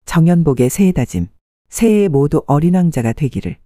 정연복의 새해 다짐. 새해에 모두 어린 왕자가 되기를.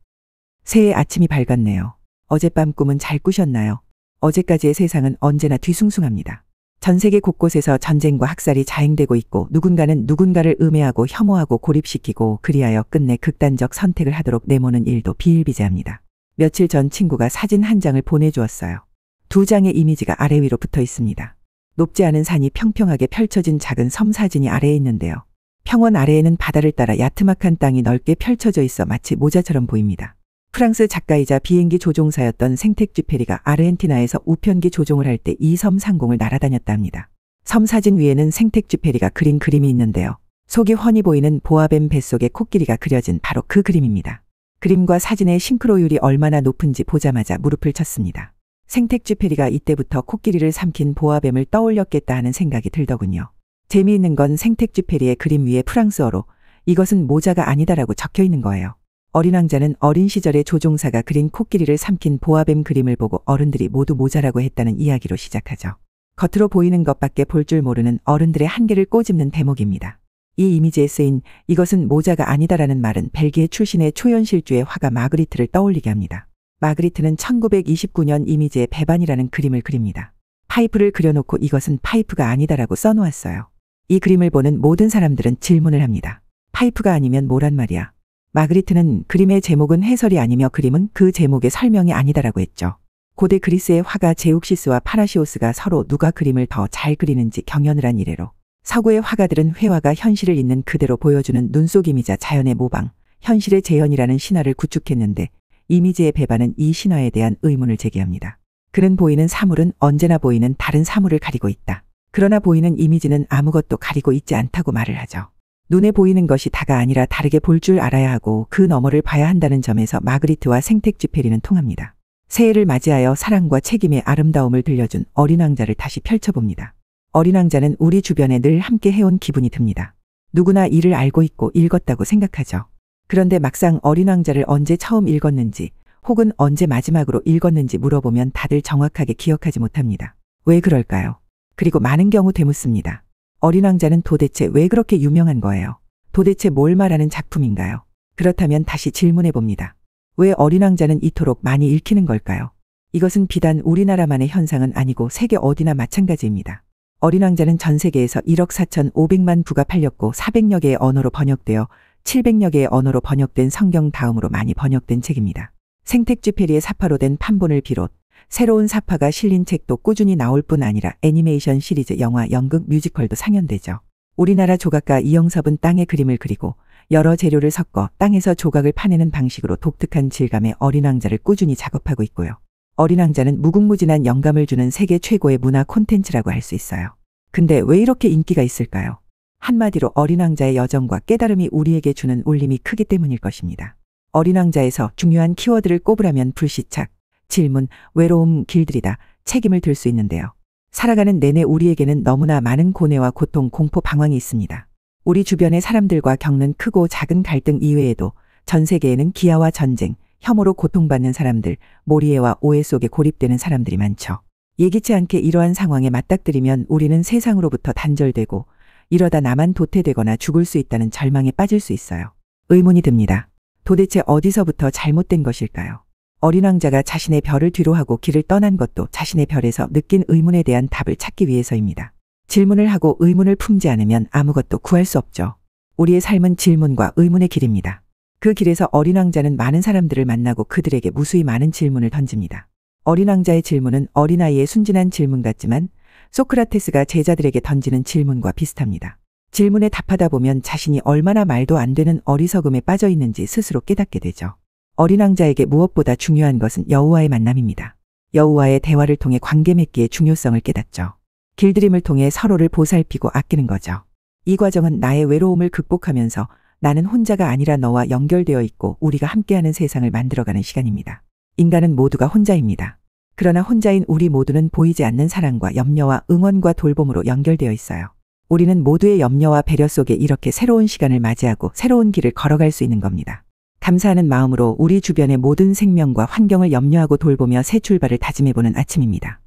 새해 아침이 밝았네요. 어젯밤 꿈은 잘 꾸셨나요? 어제까지의 세상은 언제나 뒤숭숭합니다. 전 세계 곳곳에서 전쟁과 학살이 자행되고 있고 누군가는 누군가를 음해하고 혐오하고 고립시키고 그리하여 끝내 극단적 선택을 하도록 내모는 일도 비일비재합니다. 며칠 전 친구가 사진 한 장을 보내주었어요. 두 장의 이미지가 아래 위로 붙어 있습니다. 높지 않은 산이 평평하게 펼쳐진 작은 섬 사진이 아래에 있는데요. 평원 아래에는 바다를 따라 야트막한 땅이 넓게 펼쳐져 있어 마치 모자처럼 보입니다. 프랑스 작가이자 비행기 조종사였던 생텍쥐페리가 아르헨티나에서 우편기 조종을 할 때 이 섬 상공을 날아다녔다 합니다. 섬 사진 위에는 생텍쥐페리가 그린 그림이 있는데요. 속이 훤히 보이는 보아뱀 뱃속에 코끼리가 그려진 바로 그 그림입니다. 그림과 사진의 싱크로율이 얼마나 높은지 보자마자 무릎을 쳤습니다. 생텍쥐페리가 이때부터 코끼리를 삼킨 보아뱀을 떠올렸겠다 하는 생각이 들더군요. 재미있는 건 생텍쥐페리의 그림 위에 프랑스어로 이것은 모자가 아니다라고 적혀 있는 거예요. 어린 왕자는 어린 시절에 조종사가 그린 코끼리를 삼킨 보아뱀 그림을 보고 어른들이 모두 모자라고 했다는 이야기로 시작하죠. 겉으로 보이는 것밖에 볼 줄 모르는 어른들의 한계를 꼬집는 대목입니다. 이 이미지에 쓰인 이것은 모자가 아니다라는 말은 벨기에 출신의 초연실주의 화가 마그리트를 떠올리게 합니다. 마그리트는 1929년 이미지의 배반이라는 그림을 그립니다. 파이프를 그려놓고 이것은 파이프가 아니다라고 써놓았어요. 이 그림을 보는 모든 사람들은 질문을 합니다. 파이프가 아니면 뭐란 말이야? 마그리트는 그림의 제목은 해설이 아니며 그림은 그 제목의 설명이 아니다라고 했죠. 고대 그리스의 화가 제욱시스와 파라시오스가 서로 누가 그림을 더 잘 그리는지 경연을 한 이래로 서구의 화가들은 회화가 현실을 있는 그대로 보여주는 눈속임이자 자연의 모방, 현실의 재현이라는 신화를 구축했는데 이미지의 배반은 이 신화에 대한 의문을 제기합니다. 그는 보이는 사물은 언제나 보이는 다른 사물을 가리고 있다. 그러나 보이는 이미지는 아무것도 가리고 있지 않다고 말을 하죠. 눈에 보이는 것이 다가 아니라 다르게 볼 줄 알아야 하고 그 너머를 봐야 한다는 점에서 마그리트와 생텍쥐페리는 통합니다. 새해를 맞이하여 사랑과 책임의 아름다움을 들려준 어린 왕자를 다시 펼쳐봅니다. 어린 왕자는 우리 주변에 늘 함께 해온 기분이 듭니다. 누구나 이를 알고 있고 읽었다고 생각하죠. 그런데 막상 어린 왕자를 언제 처음 읽었는지 혹은 언제 마지막으로 읽었는지 물어보면 다들 정확하게 기억하지 못합니다. 왜 그럴까요? 그리고 많은 경우 되묻습니다. 어린 왕자는 도대체 왜 그렇게 유명한 거예요? 도대체 뭘 말하는 작품인가요? 그렇다면 다시 질문해 봅니다. 왜 어린 왕자는 이토록 많이 읽히는 걸까요? 이것은 비단 우리나라만의 현상은 아니고 세계 어디나 마찬가지입니다. 어린 왕자는 전 세계에서 1억 4,500만 부가 팔렸고 400여 개의 언어로 번역되어 700여 개의 언어로 번역된 성경 다음으로 많이 번역된 책입니다. 생텍쥐페리의 사파로 된 판본을 비롯 새로운 사파가 실린 책도 꾸준히 나올 뿐 아니라 애니메이션 시리즈, 영화, 연극, 뮤지컬도 상연되죠. 우리나라 조각가 이영섭은 땅에 그림을 그리고 여러 재료를 섞어 땅에서 조각을 파내는 방식으로 독특한 질감의 어린 왕자를 꾸준히 작업하고 있고요. 어린 왕자는 무궁무진한 영감을 주는 세계 최고의 문화 콘텐츠라고 할 수 있어요. 근데 왜 이렇게 인기가 있을까요? 한마디로 어린 왕자의 여정과 깨달음이 우리에게 주는 울림이 크기 때문일 것입니다. 어린 왕자에서 중요한 키워드를 꼽으라면 불시착, 질문, 외로움, 길들이다, 책임을 들 수 있는데요. 살아가는 내내 우리에게는 너무나 많은 고뇌와 고통, 공포, 방황이 있습니다. 우리 주변의 사람들과 겪는 크고 작은 갈등 이외에도 전 세계에는 기아와 전쟁, 혐오로 고통받는 사람들, 몰이해와 오해 속에 고립되는 사람들이 많죠. 예기치 않게 이러한 상황에 맞닥뜨리면 우리는 세상으로부터 단절되고 이러다 나만 도태되거나 죽을 수 있다는 절망에 빠질 수 있어요. 의문이 듭니다. 도대체 어디서부터 잘못된 것일까요? 어린 왕자가 자신의 별을 뒤로하고 길을 떠난 것도 자신의 별에서 느낀 의문에 대한 답을 찾기 위해서입니다. 질문을 하고 의문을 품지 않으면 아무것도 구할 수 없죠. 우리의 삶은 질문과 의문의 길입니다. 그 길에서 어린 왕자는 많은 사람들을 만나고 그들에게 무수히 많은 질문을 던집니다. 어린 왕자의 질문은 어린아이의 순진한 질문 같지만 소크라테스가 제자들에게 던지는 질문과 비슷합니다. 질문에 답하다 보면 자신이 얼마나 말도 안 되는 어리석음에 빠져 있는지 스스로 깨닫게 되죠. 어린 왕자에게 무엇보다 중요한 것은 여호와의 만남입니다. 여호와의 대화를 통해 관계 맺기의 중요성을 깨닫죠. 길들임을 통해 서로를 보살피고 아끼는 거죠. 이 과정은 나의 외로움을 극복하면서 나는 혼자가 아니라 너와 연결되어 있고 우리가 함께하는 세상을 만들어가는 시간입니다. 인간은 모두가 혼자입니다. 그러나 혼자인 우리 모두는 보이지 않는 사랑과 염려와 응원과 돌봄으로 연결되어 있어요. 우리는 모두의 염려와 배려 속에 이렇게 새로운 시간을 맞이하고 새로운 길을 걸어갈 수 있는 겁니다. 감사하는 마음으로 우리 주변의 모든 생명과 환경을 염려하고 돌보며 새 출발을 다짐해보는 아침입니다.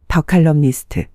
더 칼럼니스트